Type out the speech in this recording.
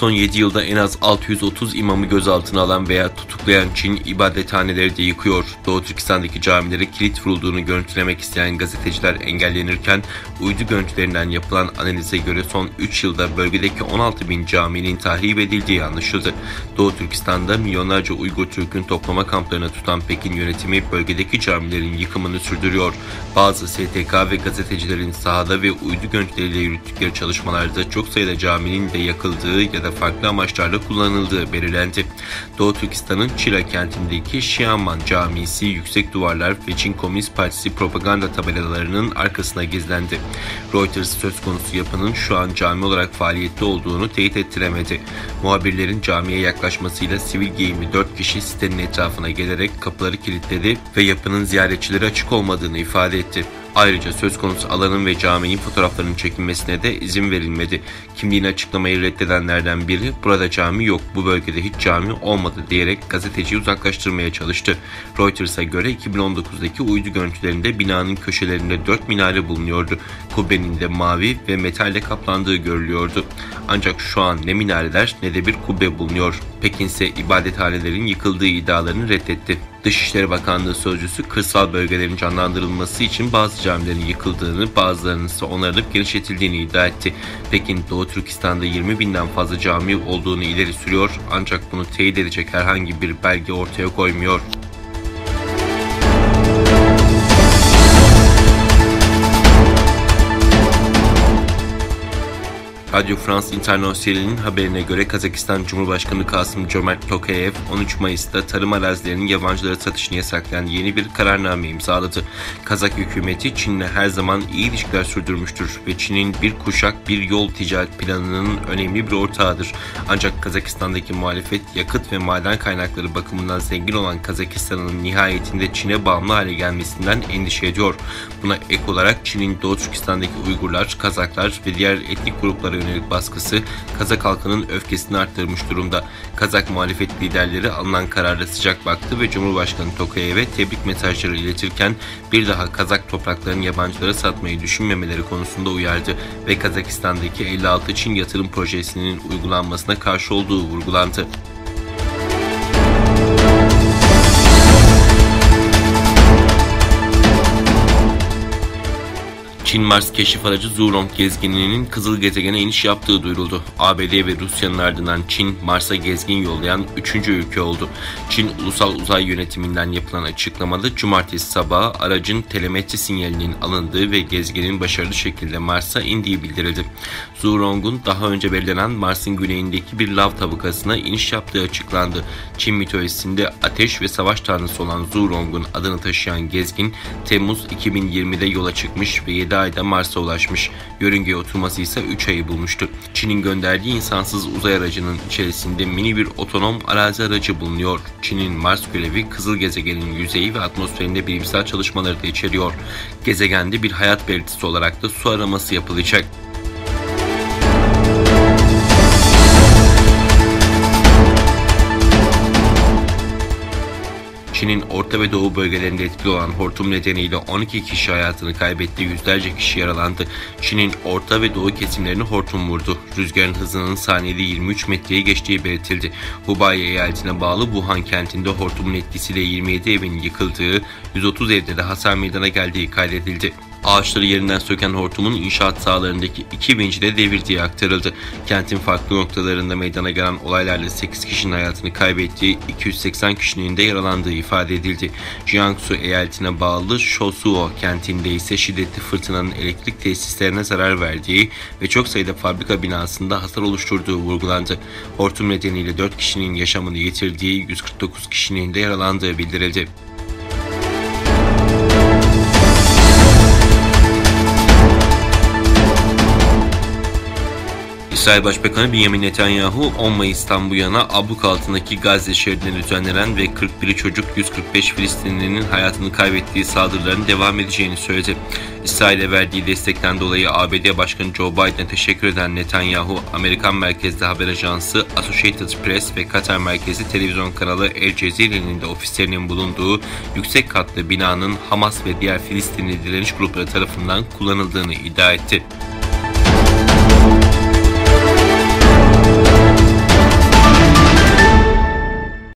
Son 7 yılda en az 630 imamı gözaltına alan veya tutuklayan Çin ibadethaneleri de yıkıyor. Doğu Türkistan'daki camilere kilit vurulduğunu görüntülemek isteyen gazeteciler engellenirken uydu görüntülerinden yapılan analize göre son 3 yılda bölgedeki 16.000 caminin tahrip edildiği anlaşıldı. Doğu Türkistan'da milyonlarca Uygur Türk'ün toplama kamplarına tutan Pekin yönetimi bölgedeki camilerin yıkımını sürdürüyor. Bazı STK ve gazetecilerin sahada ve uydu görüntüleriyle yürüttükleri çalışmalarda çok sayıda caminin de yakıldığı ya da farklı amaçlarla kullanıldığı belirlendi. Doğu Türkistan'ın Çila kentindeki Şiaman Camisi yüksek duvarlar ve Çin Komünist Partisi propaganda tabelalarının arkasına gizlendi. Reuters söz konusu yapının şu an cami olarak faaliyette olduğunu teyit ettiremedi. Muhabirlerin camiye yaklaşmasıyla sivil giyimli 4 kişi sitenin etrafına gelerek kapıları kilitledi ve yapının ziyaretçilere açık olmadığını ifade etti. Ayrıca söz konusu alanın ve caminin fotoğraflarının çekilmesine de izin verilmedi. Kimliğini açıklamayı reddedenlerden biri "Burada cami yok, bu bölgede hiç cami olmadı" diyerek gazeteciyi uzaklaştırmaya çalıştı. Reuters'a göre 2019'daki uydu görüntülerinde binanın köşelerinde 4 minare bulunuyordu. Kubbenin de mavi ve metalle kaplandığı görülüyordu. Ancak şu an ne minareler ne de bir kubbe bulunuyor. Pekin ise ibadethanelerin yıkıldığı iddialarını reddetti. Dışişleri Bakanlığı sözcüsü kırsal bölgelerin canlandırılması için bazı camilerin yıkıldığını, bazılarının ise onarılıp genişletildiğini iddia etti. Pekin, Doğu Türkistan'da 20.000'den fazla cami olduğunu ileri sürüyor ancak bunu teyit edecek herhangi bir belge ortaya koymuyor. Radio France International'in haberine göre Kazakistan Cumhurbaşkanı Kasım-Jomart Tokayev 13 Mayıs'ta tarım arazilerinin yabancılara satışını yasaklayan yeni bir kararname imzaladı. Kazak hükümeti Çin'le her zaman iyi ilişkiler sürdürmüştür ve Çin'in bir kuşak bir yol ticaret planının önemli bir ortağıdır. Ancak Kazakistan'daki muhalefet yakıt ve maden kaynakları bakımından zengin olan Kazakistan'ın nihayetinde Çin'e bağımlı hale gelmesinden endişe ediyor. Buna ek olarak Çin'in Doğu Türkistan'daki Uygurlar, Kazaklar ve diğer etnik gruplara yönelik baskısı Kazak halkının öfkesini arttırmış durumda. Kazak muhalefet liderleri alınan kararla sıcak baktı ve Cumhurbaşkanı Tokayev'e tebrik mesajları iletirken bir daha Kazak topraklarını yabancılara satmayı düşünmemeleri konusunda uyardı ve Kazakistan'daki 56 Çin yatırım projesinin uygulanmasına karşı olduğu vurgulandı. Çin Mars keşif aracı Zhurong gezgininin Kızıl Gezegen'e iniş yaptığı duyuruldu. ABD ve Rusya'nın ardından Çin, Mars'a gezgin yollayan 3. ülke oldu. Çin Ulusal Uzay Yönetiminden yapılan açıklamada cumartesi sabahı aracın telemetri sinyalinin alındığı ve gezginin başarılı şekilde Mars'a indiği bildirildi. Zhurong'un daha önce belirlenen Mars'ın güneyindeki bir lav tabakasına iniş yaptığı açıklandı. Çin mitolojisinde ateş ve savaş tanrısı olan Zhurong'un adını taşıyan gezgin, Temmuz 2020'de yola çıkmış ve 7 ayda Mars'a ulaşmış. Yörüngeye oturması ise 3 ayı bulmuştu. Çin'in gönderdiği insansız uzay aracının içerisinde mini bir otonom arazi aracı bulunuyor. Çin'in Mars görevi Kızıl Gezegen'in yüzeyi ve atmosferinde bilimsel çalışmaları da içeriyor. Gezegende bir hayat belirtisi olarak da su araması yapılacak. Çin'in Orta ve Doğu bölgelerinde etkili olan hortum nedeniyle 12 kişi hayatını kaybetti, yüzlerce kişi yaralandı. Çin'in Orta ve Doğu kesimlerini hortum vurdu. Rüzgarın hızının saniyede 23 metreye geçtiği belirtildi. Hubei eyaletine bağlı Wuhan kentinde hortumun etkisiyle 27 evin yıkıldığı, 130 evde de hasar meydana geldiği kaydedildi. Ağaçları yerinden söken hortumun inşaat sahalarındaki 2 vinci de devirdiği aktarıldı. Kentin farklı noktalarında meydana gelen olaylarla 8 kişinin hayatını kaybettiği, 280 kişinin de yaralandığı ifade edildi. Jiangsu eyaletine bağlı Shosuo kentinde ise şiddetli fırtınanın elektrik tesislerine zarar verdiği ve çok sayıda fabrika binasında hasar oluşturduğu vurgulandı. Hortum nedeniyle 4 kişinin yaşamını yitirdiği, 149 kişinin de yaralandığı bildirildi. İsrail Başbakanı Benjamin Netanyahu 10 Mayıs'tan bu yana abluk altındaki Gazze şeridinde düzenlenen ve 41 çocuk 145 Filistinlinin hayatını kaybettiği saldırıların devam edeceğini söyledi. İsrail'e verdiği destekten dolayı ABD Başkanı Joe Biden'e teşekkür eden Netanyahu, Amerikan merkezli haber ajansı Associated Press ve Katar merkezli televizyon kanalı El Cezire'nin de ofislerinin bulunduğu yüksek katlı binanın Hamas ve diğer Filistinli direniş grupları tarafından kullanıldığını iddia etti.